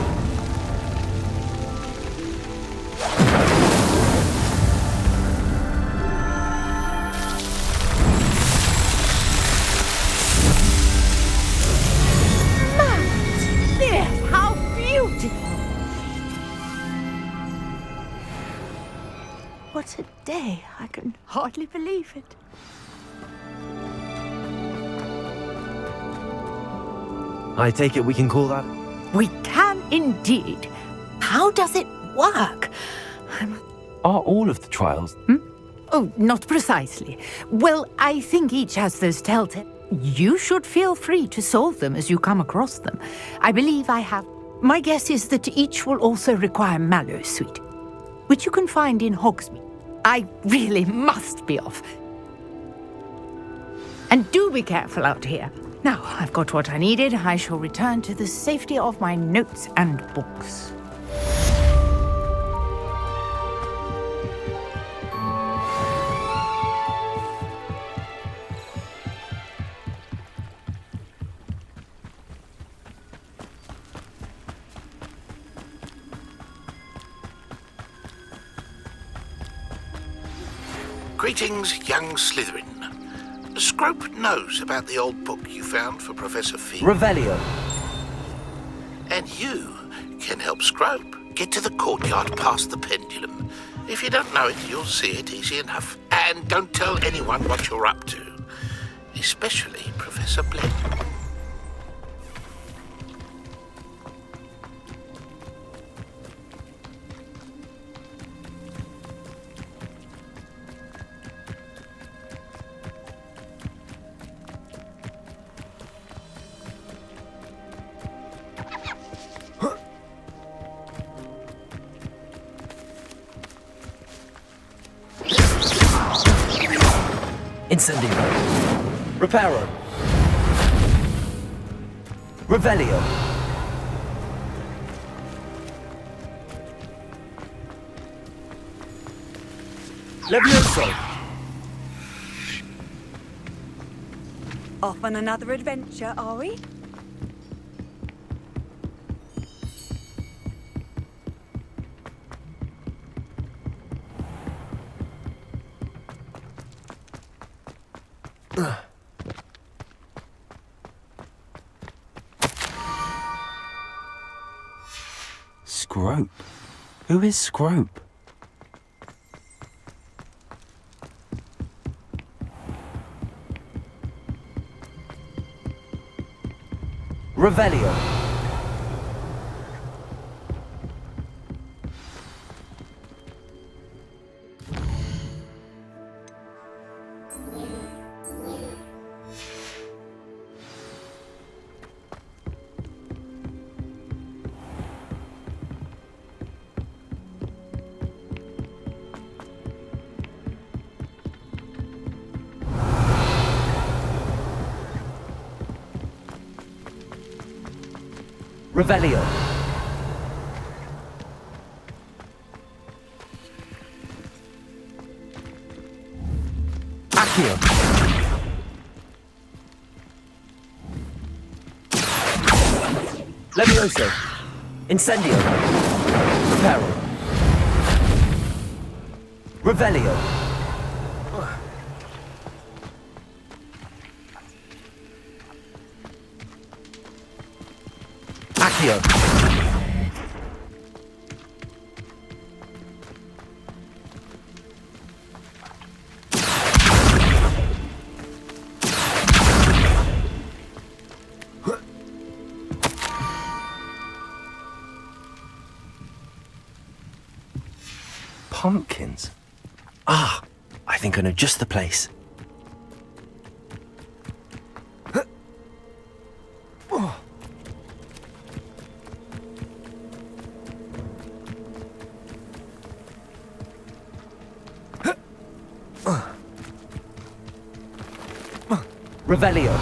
What a day. I can hardly believe it. I take it we can call that? We can indeed. How does it work? Are all of the trials? Oh, not precisely. Well, I think each has those telltale. You should feel free to solve them as you come across them. I believe I have. My guess is that each will also require mallowsweet, which you can find in Hogsmeade. I really must be off. And do be careful out here. Now, I've got what I needed. I shall return to the safety of my notes and books. Greetings, young Slytherin. Scrope knows about the old book you found for Professor Fee. Revelio. And you can help Scrope get to the courtyard past the pendulum. If you don't know it, you'll see it easy enough. And don't tell anyone what you're up to. Especially Professor Blake. Reparo. Revelio. Levioso. Off on another adventure, are we? Scrope? Who is Scrope? Revelio. Revelio. Accio. Levioso. Incendio. Reparo. Revelio. Accio. Pumpkins? Ah, I think I know just the place. Revelio.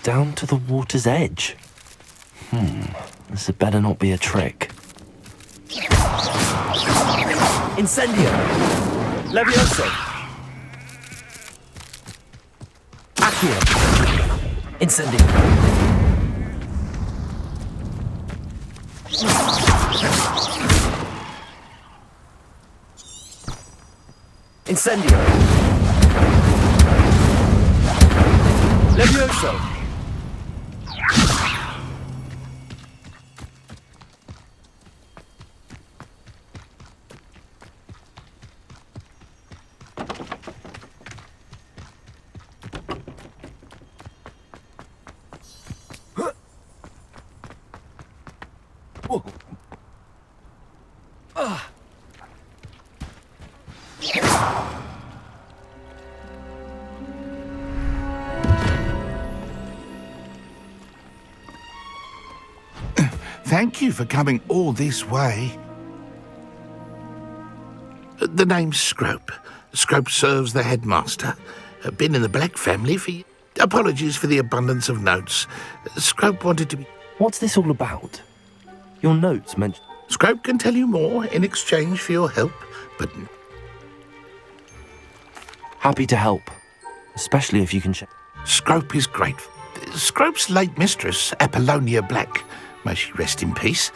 Down to the water's edge. This had better not be a trick. Incendio. Levioso. Accio. Incendio. Incendio. Levioso. Thank you for coming all this way. The name's Scrope. Scrope serves the headmaster. Been in the Black family for... Apologies for the abundance of notes. Scrope wanted to be... What's this all about? Your notes mention... Scrope can tell you more in exchange for your help, but... Happy to help. Especially if you can check... Scrope is great. Scrope's late mistress, Apollonia Black, may she rest in peace.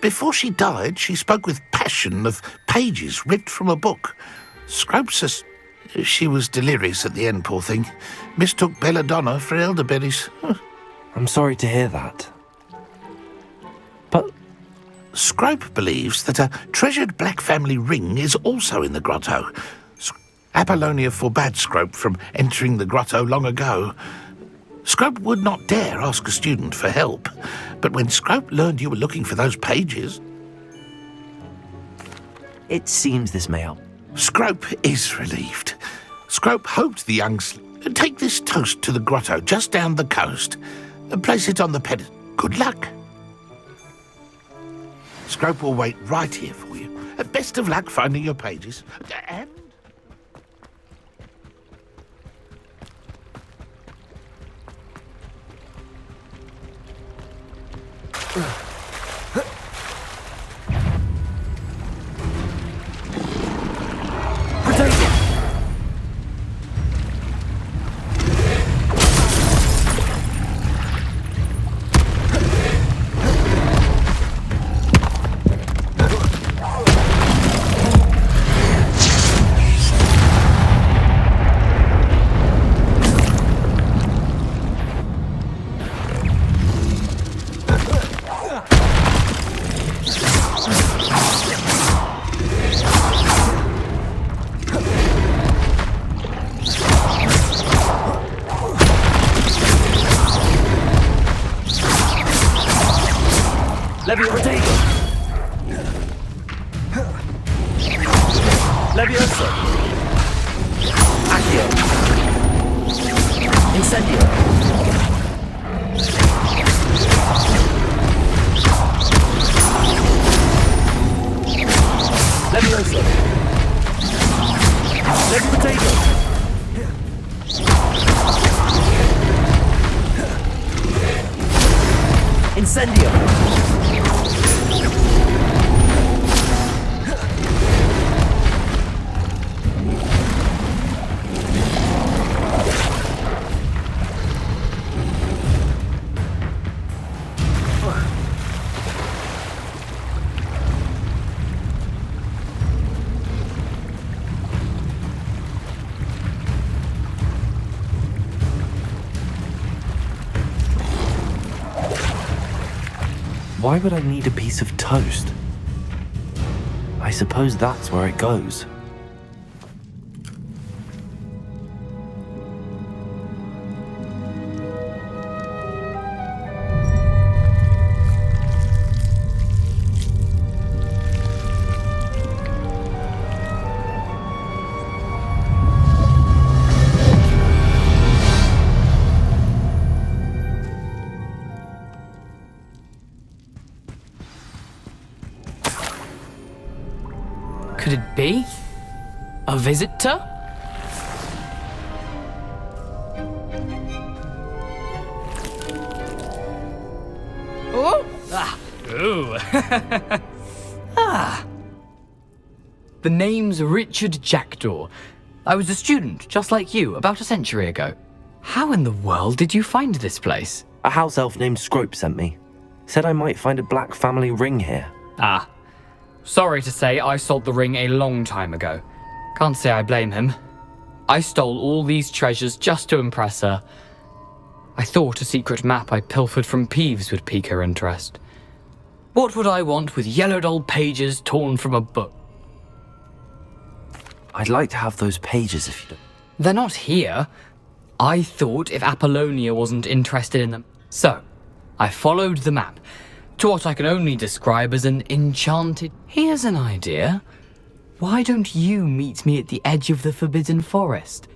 Before she died, she spoke with passion of pages ripped from a book. Scrope says she was delirious at the end, poor thing. Mistook belladonna for elderberries. I'm sorry to hear that. But Scrope believes that a treasured Black family ring is also in the grotto. Apollonia forbade Scrope from entering the grotto long ago. Scrope would not dare ask a student for help, but when Scrope learned you were looking for those pages... It seems this may help. Scrope is relieved. Scrope hoped the young take this toast to the grotto just down the coast and place it on the pedestal. Good luck. Scrope will wait right here for you. Best of luck finding your pages. And... Levioso. Accio. Incendio. Levioso. Levipotato. Incendio. Why would I need a piece of toast? I suppose that's where it goes. Could it be? A visitor? Oh! Ah! Ooh! Ah! The name's Richard Jackdaw. I was a student, just like you, about a century ago. How in the world did you find this place? A house elf named Scrope sent me. Said I might find a black family ring here. Ah. Sorry to say, I sold the ring a long time ago. Can't say I blame him. I stole all these treasures just to impress her. I thought a secret map I pilfered from Peeves would pique her interest. What would I want with yellowed old pages torn from a book? I'd like to have those pages if you don't. They're not here. I thought if Apollonia wasn't interested in them. So, I followed the map to what I can only describe as an enchanted... Here's an idea. Why don't you meet me at the edge of the Forbidden Forest?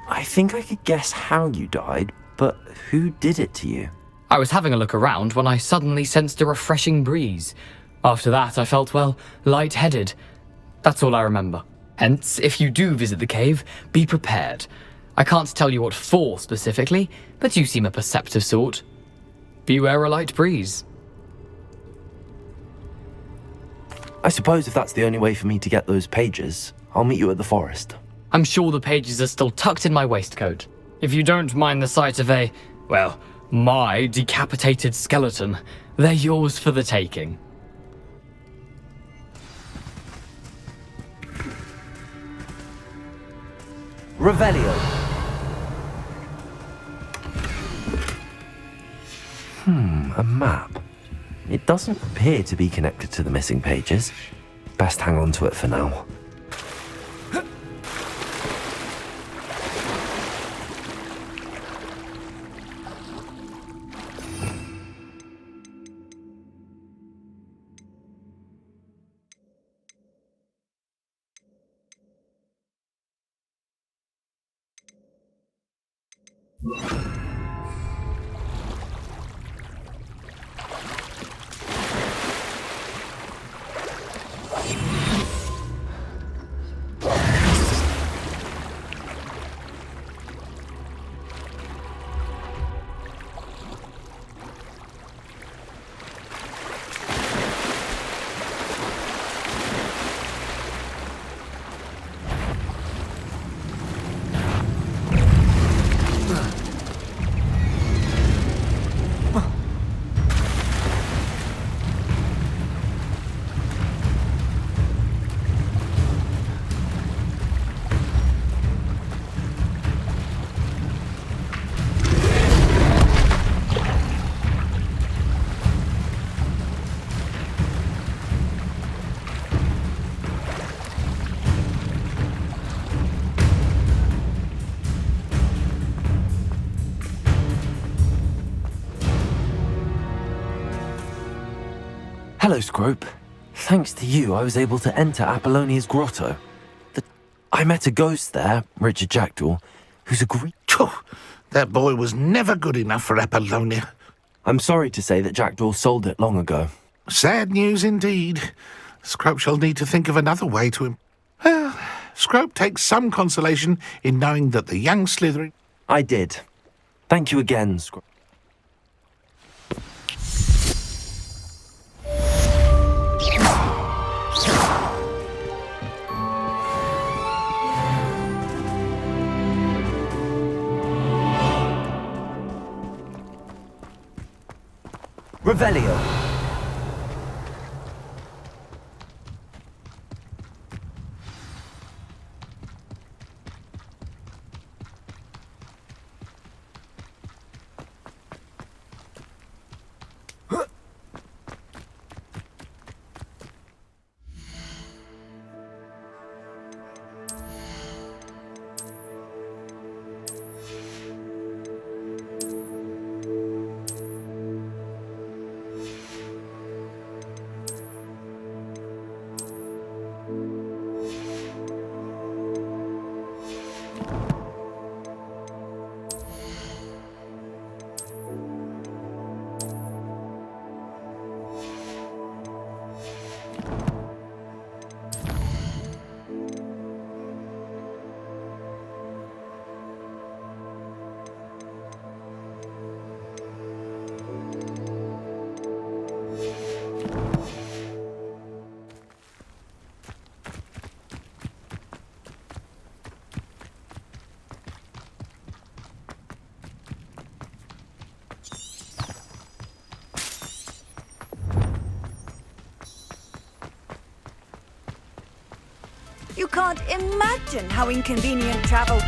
I think I could guess how you died, but who did it to you? I was having a look around when I suddenly sensed a refreshing breeze. After that, I felt, well, lightheaded. That's all I remember. Hence, if you do visit the cave, be prepared. I can't tell you what for specifically, but you seem a perceptive sort. Beware a light breeze. I suppose if that's the only way for me to get those pages, I'll meet you at the forest. I'm sure the pages are still tucked in my waistcoat. If you don't mind the sight of a, well, my decapitated skeleton, they're yours for the taking. Revelio. A map. It doesn't appear to be connected to the missing pages. Best hang on to it for now. Hello, Scrope. Thanks to you, I was able to enter Apollonia's grotto. I met a ghost there, Richard Jackdaw, who's agreed. That boy was never good enough for Apollonia. I'm sorry to say that Jackdaw sold it long ago. Sad news indeed. Scrope shall need to think of another way to him. Well, Scrope takes some consolation in knowing that the young Slytherin... I did. Thank you again, Scrope. Revelio. You can't imagine how inconvenient travel